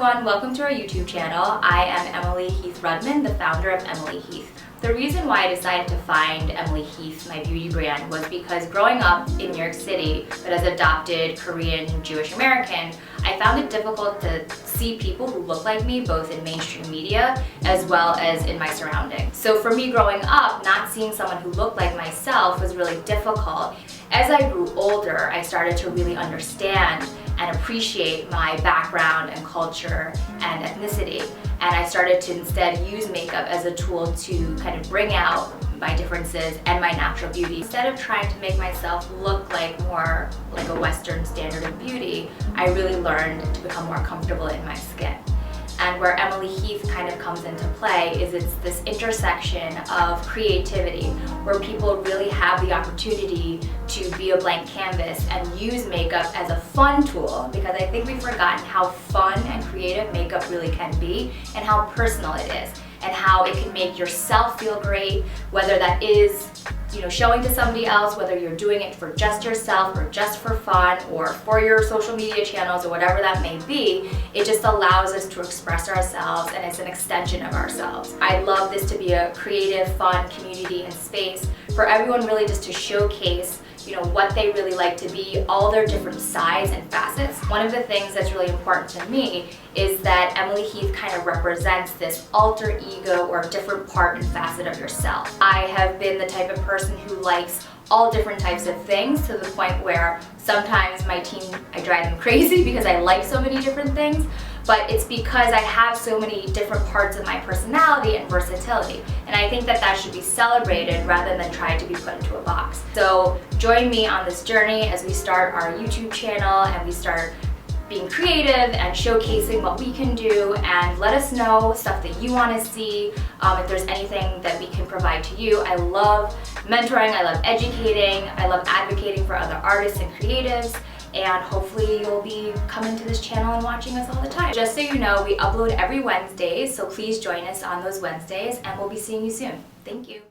everyone, welcome to our YouTube channel. I am Emilie Heathe Rudman, the founder of Emilie Heathe. The reason why I decided to find Emilie Heathe, my beauty brand, was because growing up in New York City, but as adopted Korean Jewish American, I found it difficult to see people who look like me both in mainstream media as well as in my surroundings. So for me growing up, not seeing someone who looked like myself was really difficult. As I grew older, I started to really understand and appreciate my background and culture and ethnicity. And I started to instead use makeup as a tool to kind of bring out my differences and my natural beauty. Instead of trying to make myself look like more like a Western standard of beauty, I really learned to become more comfortable in my skin. And where Emilie Heathe kind of comes into play is it's this intersection of creativity where people really have the opportunity to be a blank canvas and use makeup as a fun tool, because I think we've forgotten how fun and creative makeup really can be and how personal it is and how it can make yourself feel great, whether that is showing to somebody else, whether you're doing it for just yourself or just for fun or for your social media channels or whatever that may be. It just allows us to express ourselves and it's an extension of ourselves. I love this to be a creative, fun community and space for everyone really just to showcase what they really like to be, all their different sides and facets. One of the things that's really important to me is that Emilie Heathe kind of represents this alter ego or different part and facet of yourself. I have been the type of person who likes all different types of things to the point where sometimes my team, I drive them crazy because I like so many different things, but it's because I have so many different parts of my personality and versatility. And I think that that should be celebrated rather than try to be put into a box. So join me on this journey as we start our YouTube channel and we start being creative and showcasing what we can do, and let us know stuff that you want to see, if there's anything that we can provide to you. I love mentoring, I love educating, I love advocating for other artists and creatives, and hopefully you'll be coming to this channel and watching us all the time. Just so you know, we upload every Wednesday, so please join us on those Wednesdays and we'll be seeing you soon. Thank you.